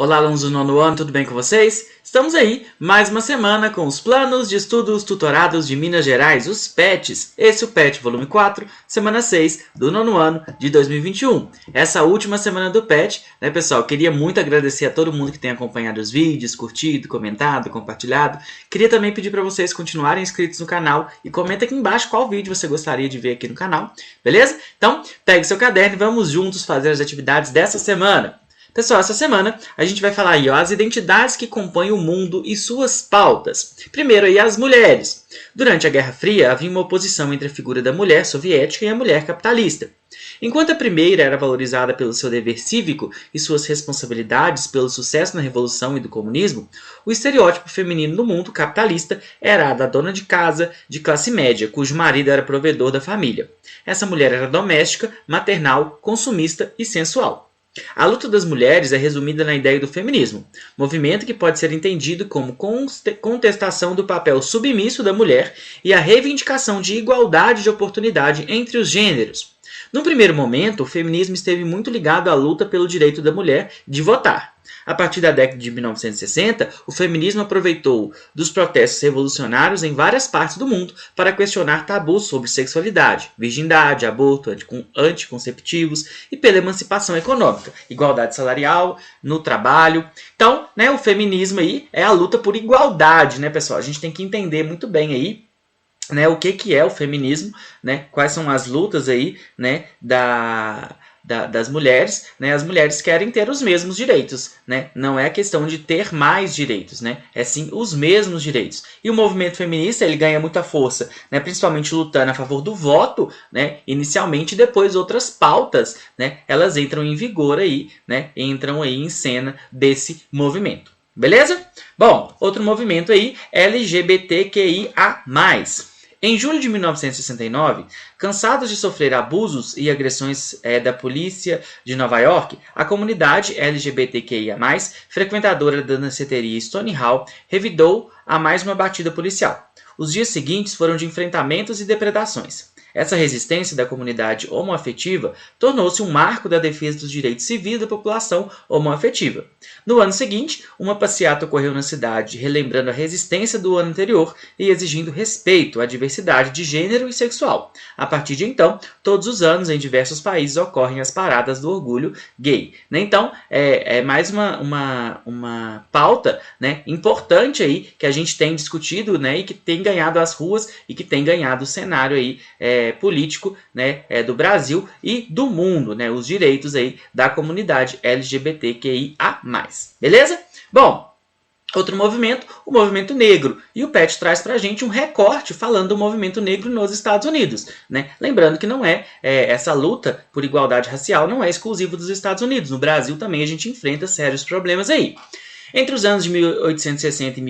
Olá, alunos do nono ano, tudo bem com vocês? Estamos aí, mais uma semana com os Planos de Estudos Tutorados de Minas Gerais, os PETs. Esse é o PET volume 4, semana 6 do nono ano de 2021. Essa última semana do PET, né, pessoal? Queria muito agradecer a todo mundo que tem acompanhado os vídeos, curtido, comentado, compartilhado. Queria também pedir para vocês continuarem inscritos no canal e comenta aqui embaixo qual vídeo você gostaria de ver aqui no canal, beleza? Então, pegue seu caderno e vamos juntos fazer as atividades dessa semana. Pessoal, essa semana a gente vai falar aí, ó, as identidades que compõem o mundo e suas pautas. Primeiro aí as mulheres. Durante a Guerra Fria havia uma oposição entre a figura da mulher soviética e a mulher capitalista. Enquanto a primeira era valorizada pelo seu dever cívico e suas responsabilidades pelo sucesso na Revolução e do comunismo, o estereótipo feminino no mundo capitalista era a da dona de casa de classe média, cujo marido era provedor da família. Essa mulher era doméstica, maternal, consumista e sensual. A luta das mulheres é resumida na ideia do feminismo, movimento que pode ser entendido como contestação do papel submisso da mulher e a reivindicação de igualdade de oportunidade entre os gêneros. Num primeiro momento, o feminismo esteve muito ligado à luta pelo direito da mulher de votar. A partir da década de 1960, o feminismo aproveitou dos protestos revolucionários em várias partes do mundo para questionar tabus sobre sexualidade, virgindade, aborto, anticonceptivos e pela emancipação econômica, igualdade salarial no trabalho. Então, né, o feminismo aí é a luta por igualdade, né, pessoal? A gente tem que entender muito bem aí, né, o que é o feminismo, né, quais são as lutas aí, né, das mulheres, né? As mulheres querem ter os mesmos direitos, né? Não é a questão de ter mais direitos, né? É sim os mesmos direitos. E o movimento feminista ele ganha muita força, né? Principalmente lutando a favor do voto, né? Inicialmente, depois outras pautas, né? Elas entram em vigor aí, né? Entram aí em cena desse movimento. Beleza? Bom, outro movimento aí, LGBTQIA+. Em julho de 1969, cansados de sofrer abusos e agressões da polícia de Nova York, a comunidade LGBTQIA+, frequentadora da danceteria Stone Hall, revidou a mais uma batida policial. Os dias seguintes foram de enfrentamentos e depredações. Essa resistência da comunidade homoafetiva tornou-se um marco da defesa dos direitos civis da população homoafetiva. No ano seguinte, uma passeata ocorreu na cidade, relembrando a resistência do ano anterior e exigindo respeito à diversidade de gênero e sexual. A partir de então, todos os anos, em diversos países, ocorrem as paradas do orgulho gay. Então, é mais uma pauta, né, importante aí que a gente tem discutido, né, e que tem ganhado as ruas e que tem ganhado o cenário aí, político, né, do Brasil e do mundo, né, os direitos aí da comunidade LGBTQIA+. Beleza? Bom, outro movimento, o movimento negro. E o PET traz pra gente um recorte falando do movimento negro nos Estados Unidos, né? Lembrando que não essa luta por igualdade racial não é exclusiva dos Estados Unidos. No Brasil também a gente enfrenta sérios problemas aí. Entre os anos de 1860 e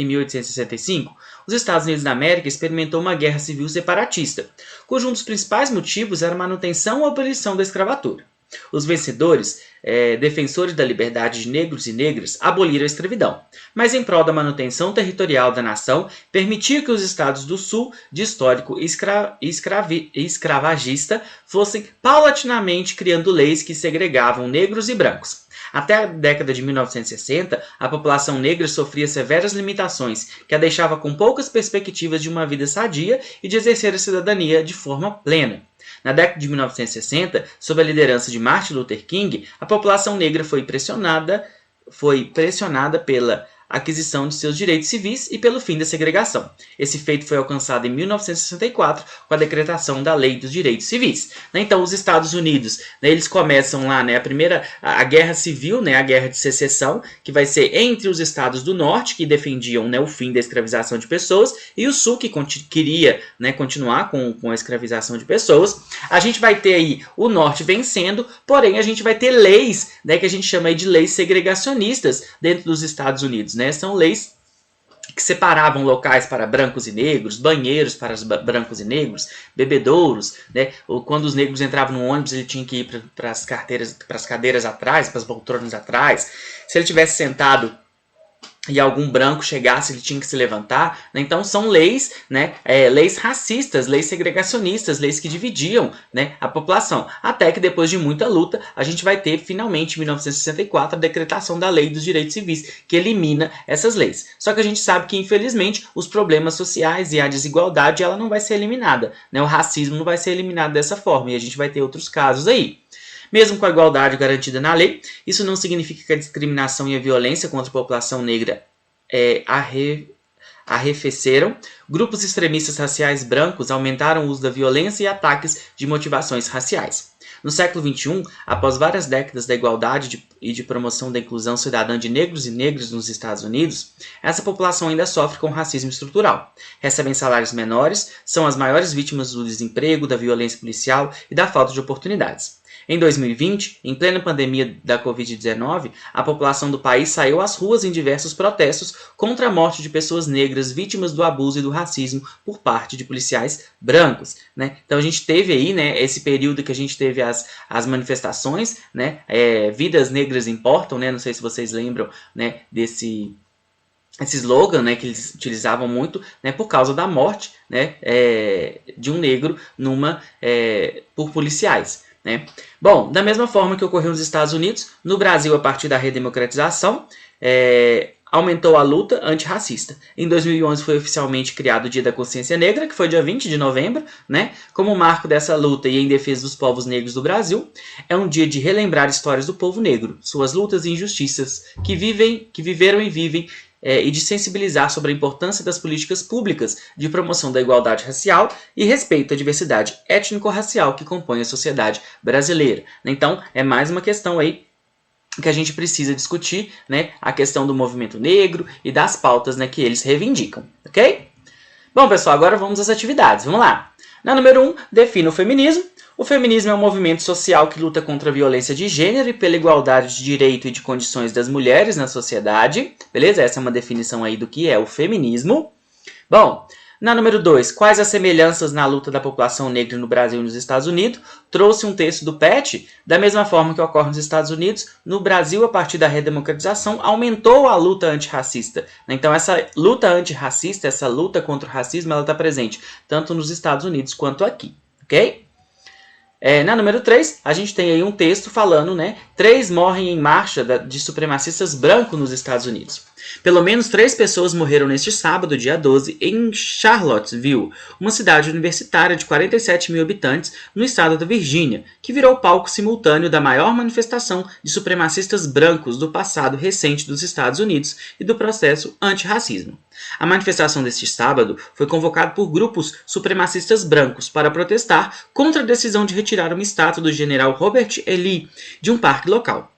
1865, os Estados Unidos da América experimentou uma guerra civil separatista, cujo um dos principais motivos era a manutenção ou abolição da escravatura. Os vencedores, defensores da liberdade de negros e negras, aboliram a escravidão, mas em prol da manutenção territorial da nação, permitia que os estados do sul, de histórico escravagista, fossem paulatinamente criando leis que segregavam negros e brancos. Até a década de 1960, a população negra sofria severas limitações, que a deixava com poucas perspectivas de uma vida sadia e de exercer a cidadania de forma plena. Na década de 1960, sob a liderança de Martin Luther King, a população negra foi pressionada pela aquisição de seus direitos civis e pelo fim da segregação. Esse feito foi alcançado em 1964 com a decretação da Lei dos Direitos Civis. Então, os Estados Unidos, eles começam lá, né, a guerra civil, né, a guerra de secessão, que vai ser entre os estados do norte, que defendiam, né, o fim da escravização de pessoas, e o sul, que queria, né, continuar com a escravização de pessoas. A gente vai ter aí o norte vencendo, porém a gente vai ter leis, né, que a gente chama aí de leis segregacionistas dentro dos Estados Unidos. Né? São leis que separavam locais para brancos e negros, banheiros para os brancos e negros, bebedouros, né? Ou quando os negros entravam no ônibus, ele tinha que ir para as cadeiras atrás, para as poltronas atrás. Se ele tivesse sentado e algum branco chegasse, ele tinha que se levantar, né? Então são leis, né, leis racistas, leis segregacionistas, leis que dividiam, né, a população. Até que depois de muita luta, a gente vai ter finalmente em 1964 a decretação da Lei dos Direitos Civis, que elimina essas leis. Só que a gente sabe que infelizmente os problemas sociais e a desigualdade ela não vai ser eliminada, né? O racismo não vai ser eliminado dessa forma e a gente vai ter outros casos aí. Mesmo com a igualdade garantida na lei, isso não significa que a discriminação e a violência contra a população negra arrefeceram. Grupos extremistas raciais brancos aumentaram o uso da violência e ataques de motivações raciais. No século XXI, após várias décadas da igualdade e de promoção da inclusão cidadã de negros e negras nos Estados Unidos, essa população ainda sofre com racismo estrutural. Recebem salários menores, são as maiores vítimas do desemprego, da violência policial e da falta de oportunidades. Em 2020, em plena pandemia da Covid-19, a população do país saiu às ruas em diversos protestos contra a morte de pessoas negras vítimas do abuso e do racismo por parte de policiais brancos, né? Então a gente teve aí, né, esse período que a gente teve as manifestações, né, vidas negras importam, né? Não sei se vocês lembram, né, desse esse slogan, né, que eles utilizavam muito, né, por causa da morte, né, de um negro por policiais. Né? Bom, da mesma forma que ocorreu nos Estados Unidos, no Brasil, a partir da redemocratização, aumentou a luta antirracista. Em 2011 foi oficialmente criado o Dia da Consciência Negra, que foi dia 20 de novembro, né? Como marco dessa luta e em defesa dos povos negros do Brasil. É um dia de relembrar histórias do povo negro, suas lutas e injustiças, que viveram e vivem, e de sensibilizar sobre a importância das políticas públicas de promoção da igualdade racial e respeito à diversidade étnico-racial que compõe a sociedade brasileira. Então, é mais uma questão aí que a gente precisa discutir, né, a questão do movimento negro e das pautas, né, que eles reivindicam, ok? Bom, pessoal, agora vamos às atividades. Vamos lá. Na número 1, defina o feminismo. O feminismo é um movimento social que luta contra a violência de gênero e pela igualdade de direito e de condições das mulheres na sociedade. Beleza? Essa é uma definição aí do que é o feminismo. Bom, na número 2, quais as semelhanças na luta da população negra no Brasil e nos Estados Unidos? Trouxe um texto do PET, da mesma forma que ocorre nos Estados Unidos, no Brasil, a partir da redemocratização, aumentou a luta antirracista. Então, essa luta antirracista, essa luta contra o racismo, ela está presente tanto nos Estados Unidos quanto aqui, ok? Na número 3, a gente tem aí um texto falando, né? 3 morrem em marcha de supremacistas brancos nos Estados Unidos. Pelo menos 3 pessoas morreram neste sábado, dia 12, em Charlottesville, uma cidade universitária de 47 mil habitantes no estado da Virgínia, que virou palco simultâneo da maior manifestação de supremacistas brancos do passado recente dos Estados Unidos e do processo antirracismo. A manifestação deste sábado foi convocada por grupos supremacistas brancos para protestar contra a decisão de retirar uma estátua do general Robert E. Lee de um parque local.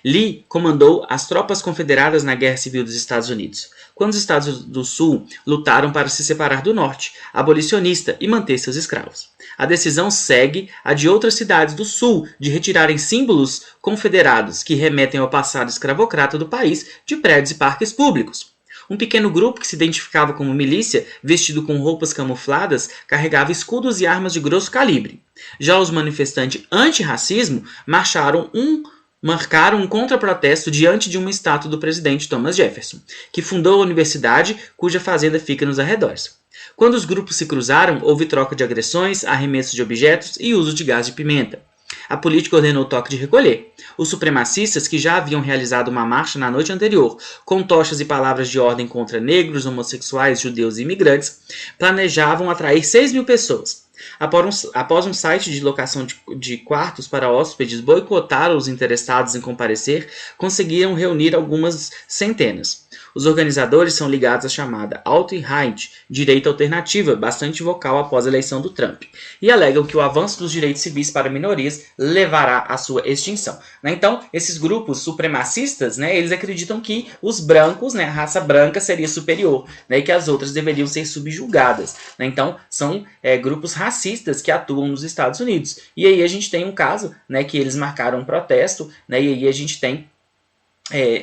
Lee comandou as tropas confederadas na Guerra Civil dos Estados Unidos, quando os Estados do Sul lutaram para se separar do Norte, abolicionista, e manter seus escravos. A decisão segue a de outras cidades do Sul de retirarem símbolos confederados que remetem ao passado escravocrata do país de prédios e parques públicos. Um pequeno grupo que se identificava como milícia, vestido com roupas camufladas, carregava escudos e armas de grosso calibre. Já os manifestantes antirracismo marcaram um contraprotesto diante de uma estátua do presidente Thomas Jefferson, que fundou a universidade cuja fazenda fica nos arredores. Quando os grupos se cruzaram, houve troca de agressões, arremesso de objetos e uso de gás de pimenta. A política ordenou o toque de recolher. Os supremacistas, que já haviam realizado uma marcha na noite anterior, com tochas e palavras de ordem contra negros, homossexuais, judeus e imigrantes, planejavam atrair 6 mil pessoas. Após um site de locação de quartos para hóspedes boicotar os interessados em comparecer, conseguiram reunir algumas centenas. Os organizadores são ligados à chamada alt-right, direita alternativa, bastante vocal após a eleição do Trump, e alegam que o avanço dos direitos civis para minorias levará à sua extinção. Então, esses grupos supremacistas, eles acreditam que os brancos, a raça branca seria superior, e que as outras deveriam ser subjugadas. Então, são grupos racistas que atuam nos Estados Unidos. E aí a gente tem um caso, que eles marcaram um protesto, e aí a gente tem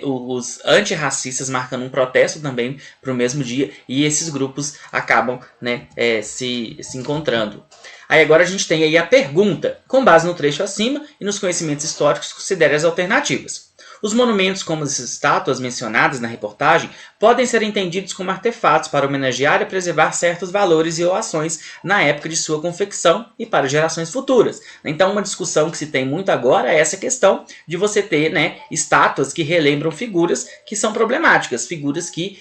os antirracistas marcando um protesto também para o mesmo dia, e esses grupos acabam se encontrando. Aí agora a gente tem aí a pergunta: com base no trecho acima e nos conhecimentos históricos, considere as alternativas. Os monumentos, como as estátuas mencionadas na reportagem, podem ser entendidos como artefatos para homenagear e preservar certos valores e ou ações na época de sua confecção e para gerações futuras. Então, uma discussão que se tem muito agora é essa questão de você ter, né, estátuas que relembram figuras que são problemáticas, figuras que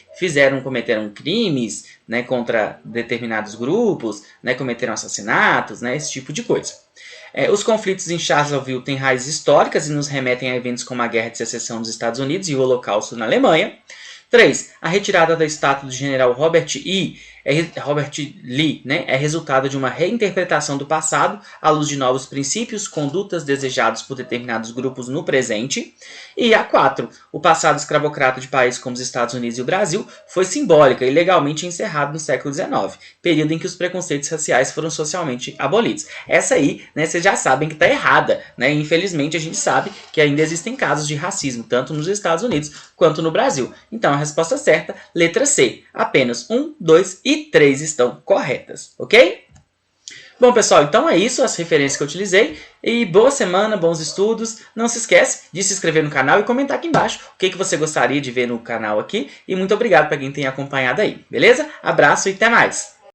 cometeram crimes, né, contra determinados grupos, né, cometeram assassinatos, né, esse tipo de coisa. Os conflitos em Charlottesville têm raízes históricas e nos remetem a eventos como a Guerra de Secessão dos Estados Unidos e o Holocausto na Alemanha. 3. A retirada da estátua do general Robert Lee, né, é resultado de uma reinterpretação do passado à luz de novos princípios, condutas desejados por determinados grupos no presente. E a 4. O passado escravocrata de países como os Estados Unidos e o Brasil foi simbólica e legalmente encerrado no século XIX, período em que os preconceitos raciais foram socialmente abolidos. Essa aí, né, vocês já sabem que está errada, né? Infelizmente a gente sabe que ainda existem casos de racismo, tanto nos Estados Unidos quanto no Brasil. Então a resposta certa, letra C. Apenas 1, 2 e 3 estão corretas, ok? Bom, pessoal, então é isso, as referências que eu utilizei. E boa semana, bons estudos. Não se esquece de se inscrever no canal e comentar aqui embaixo o que você gostaria de ver no canal aqui. E muito obrigado para quem tem acompanhado aí, beleza? Abraço e até mais!